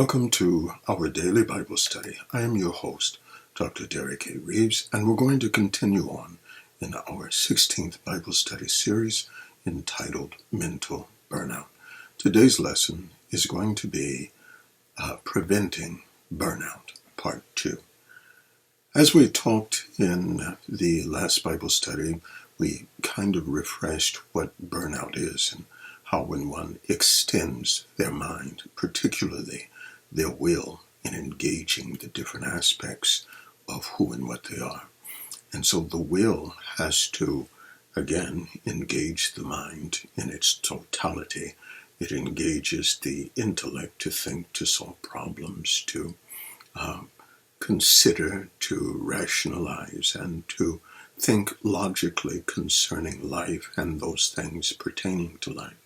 Welcome to our daily Bible study. I am your host, Dr. Derek A. Reeves, and we're going to continue on in our 16th Bible study series entitled Mental Burnout. Today's lesson is going to be Preventing Burnout, Part 2. As we talked in the last Bible study, we kind of refreshed what burnout is and how when one extends their mind, particularly their will, in engaging the different aspects of who and what they are. And so the will has to, again, engage the mind in its totality. It engages the intellect to think, to solve problems, to consider, to rationalize, and to think logically concerning life and those things pertaining to life.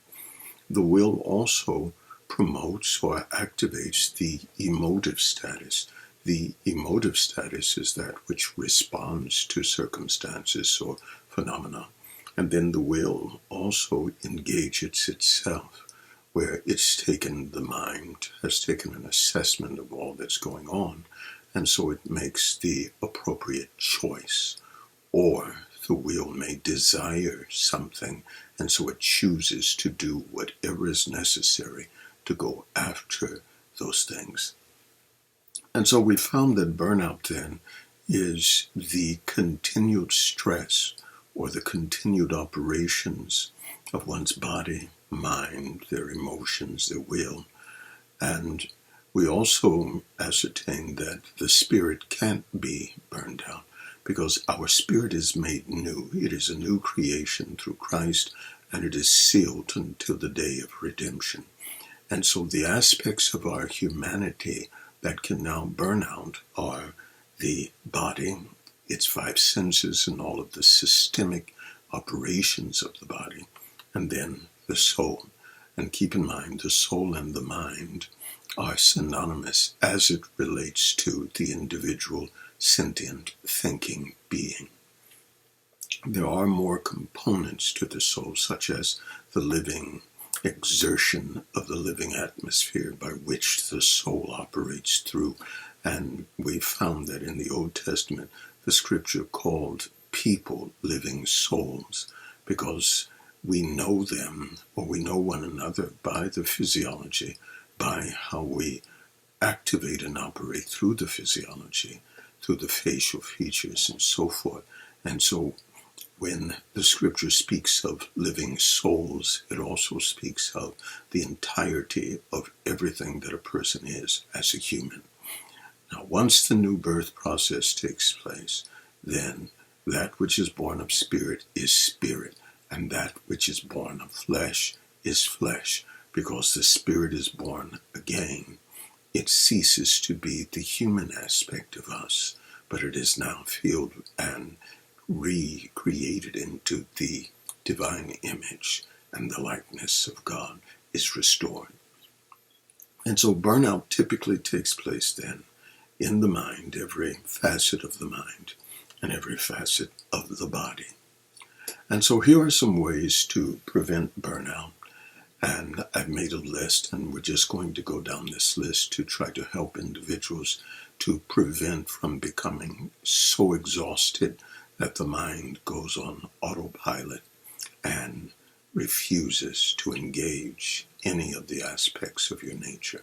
The will also promotes or activates the emotive status. The emotive status is that which responds to circumstances or phenomena. And then the will also engages itself, where it's taken the mind, has taken an assessment of all that's going on, and so it makes the appropriate choice. Or the will may desire something, and so it chooses to do whatever is necessary to go after those things. And so we found that burnout then is the continued stress or the continued operations of one's body, mind, their emotions, their will. And we also ascertained that the spirit can't be burned out because our spirit is made new. It is a new creation through Christ, and it is sealed until the day of redemption. And so the aspects of our humanity that can now burn out are the body, its five senses, and all of the systemic operations of the body, and then the soul. And keep in mind, the soul and the mind are synonymous as it relates to the individual sentient thinking being. There are more components to the soul, such as the living exertion of the living atmosphere by which the soul operates through. And we found that in the Old Testament, the scripture called people living souls because we know them, or we know one another by the physiology, by how we activate and operate through the physiology, through the facial features and so forth. And so when the scripture speaks of living souls, it also speaks of the entirety of everything that a person is as a human. Now, once the new birth process takes place, then that which is born of spirit is spirit, and that which is born of flesh is flesh. Because the spirit is born again, it ceases to be the human aspect of us, but it is now filled and recreated into the divine image, and the likeness of God is restored. And so burnout typically takes place then in the mind, every facet of the mind and every facet of the body. And so here are some ways to prevent burnout. And I've made a list, and we're just going to go down this list to try to help individuals to prevent from becoming so exhausted that the mind goes on autopilot and refuses to engage any of the aspects of your nature.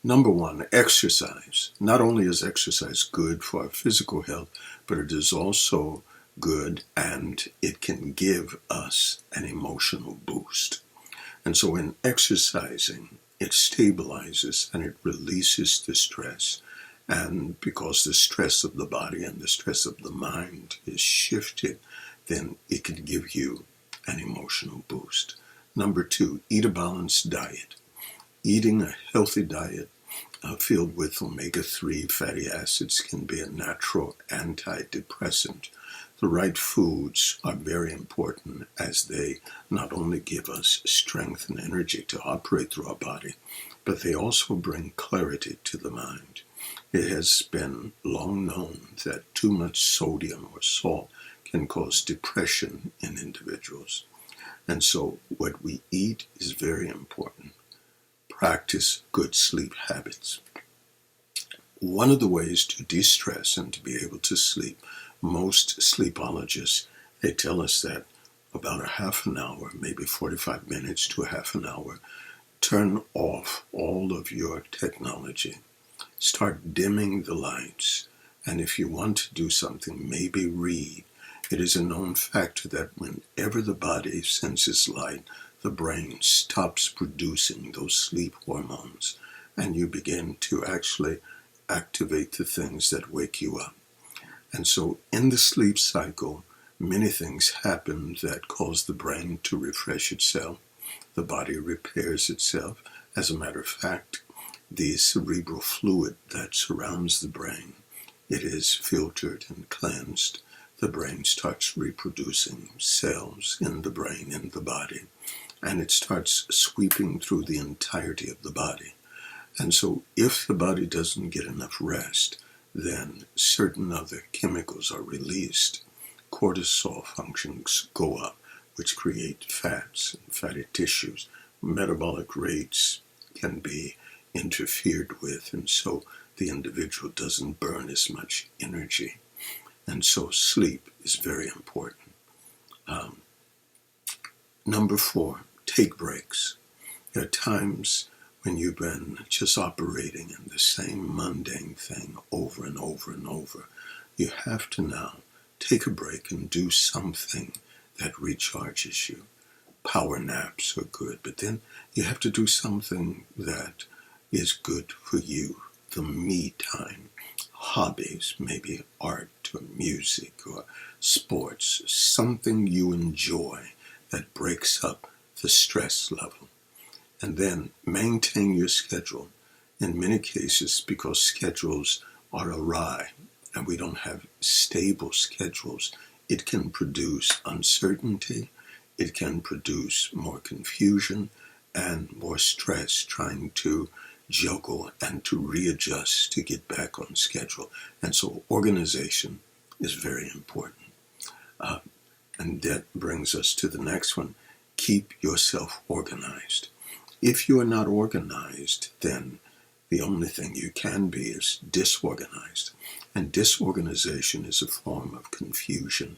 Number one, exercise. Not only is exercise good for our physical health, but it is also good and it can give us an emotional boost. And so in exercising, it stabilizes and it releases the stress. And because the stress of the body and the stress of the mind is shifted, then it can give you an emotional boost. Number two, eat a balanced diet. Eating a healthy diet filled with omega-3 fatty acids can be a natural antidepressant. The right foods are very important as they not only give us strength and energy to operate through our body, but they also bring clarity to the mind. It has been long known that too much sodium or salt can cause depression in individuals. And so what we eat is very important. practice good sleep habits. One of the ways to de-stress and to be able to sleep, most sleepologists, they tell us that about a half an hour, maybe 45 minutes to a half an hour, turn off all of your technology. Start dimming the lights. And if you want to do something, maybe read. It is a known fact that whenever the body senses light, the brain stops producing those sleep hormones, and you begin to actually activate the things that wake you up. And so in the sleep cycle, many things happen that cause the brain to refresh itself. The body repairs itself. As a matter of fact, the cerebral fluid that surrounds the brain, it is filtered and cleansed. The brain starts reproducing cells in the brain, in the body, and it starts sweeping through the entirety of the body. And so if the body doesn't get enough rest, then certain other chemicals are released. Cortisol functions go up, which create fats and fatty tissues. Metabolic rates can be interfered with, and so the individual doesn't burn as much energy. And so sleep is very important. Number 4, take breaks. There are times when you've been just operating in the same mundane thing over and over and over. You have to now take a break and do something that recharges you. Power naps are good, but then you have to do something that is good for you. The me time, hobbies, maybe art or music or sports, something you enjoy that breaks up the stress level. And then maintain your schedule. In many cases, because schedules are awry and we don't have stable schedules, it can produce uncertainty, it can produce more confusion and more stress trying to juggle and to readjust to get back on schedule. And so organization is very important. And that brings us to the next one. Keep yourself organized. If you are not organized, then the only thing you can be is disorganized. And disorganization is a form of confusion.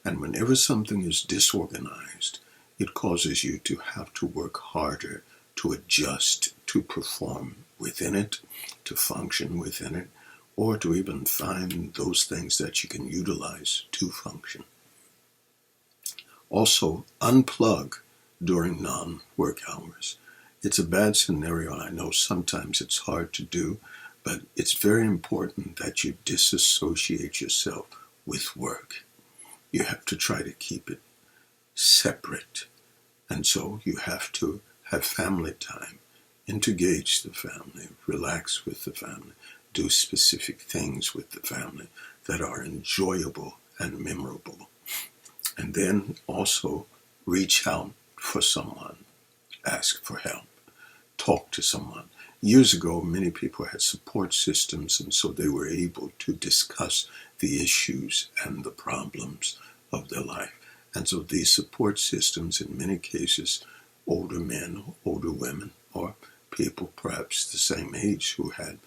And whenever something is disorganized, it causes you to have to work harder to adjust, to perform within it, to function within it, or to even find those things that you can utilize to function. Also, unplug during non-work hours. It's a bad scenario. I know sometimes it's hard to do, but it's very important that you disassociate yourself with work. You have to try to keep it separate. And so you have to have family time, engage the family, relax with the family, do specific things with the family that are enjoyable and memorable. And then also reach out for someone, ask for help, talk to someone. Years ago, many people had support systems, and so they were able to discuss the issues and the problems of their life. And so these support systems, in many cases, older men, older women, or people perhaps the same age who had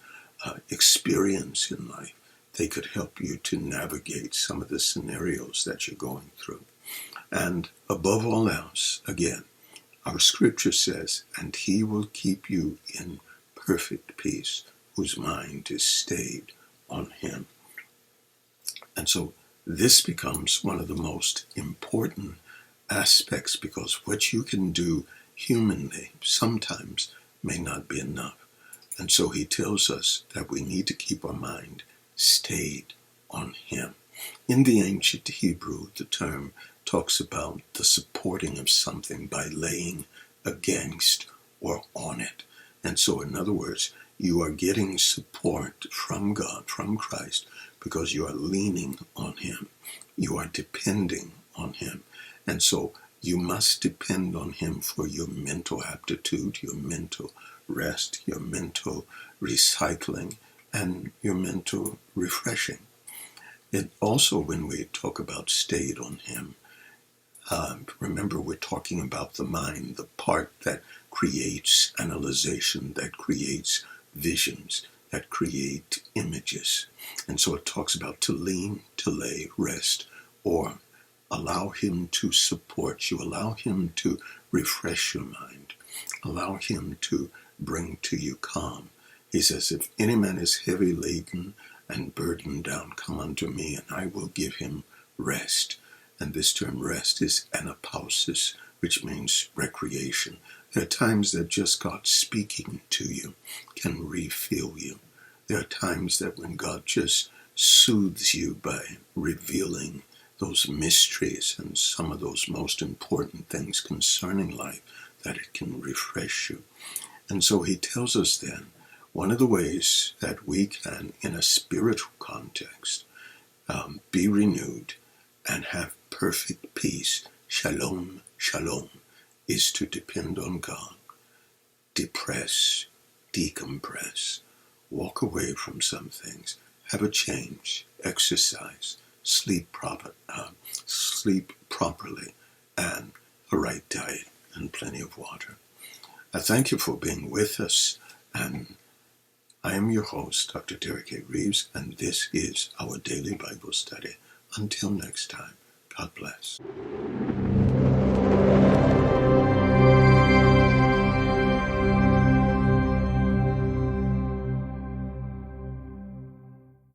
experience in life, they could help you to navigate some of the scenarios that you're going through. And above all else, again, our scripture says, and he will keep you in perfect peace, whose mind is stayed on him. And so this becomes one of the most important aspects, because what you can do humanly sometimes may not be enough. And so he tells us that we need to keep our mind stayed on him. In the ancient Hebrew, the term talks about the supporting of something by laying against or on it. And so, in other words, you are getting support from God, from Christ, because you are leaning on him. You are depending on him. And so you must depend on him for your mental aptitude, your mental rest, your mental recycling, and your mental refreshing. It also, when we talk about stayed on him, Remember, we're talking about the mind, the part that creates analyzation, that creates visions, that create images. And so it talks about to lean, to lay, rest, or allow him to support you, allow him to refresh your mind, allow him to bring to you calm. He says, if any man is heavy laden and burdened down, come unto me, and I will give him rest. And this term rest is anapausis, which means recreation. There are times that just God speaking to you can refill you. There are times that when God just soothes you by revealing those mysteries and some of those most important things concerning life, that it can refresh you. And so he tells us then, one of the ways that we can, in a spiritual context, be renewed and have perfect peace, shalom, shalom, is to depend on God, depress, decompress, walk away from some things, have a change, exercise, sleep properly, and a right diet and plenty of water. I thank you for being with us, and I am your host, Dr. Derek A. Reeves, and this is our daily Bible study. Until next time, God bless.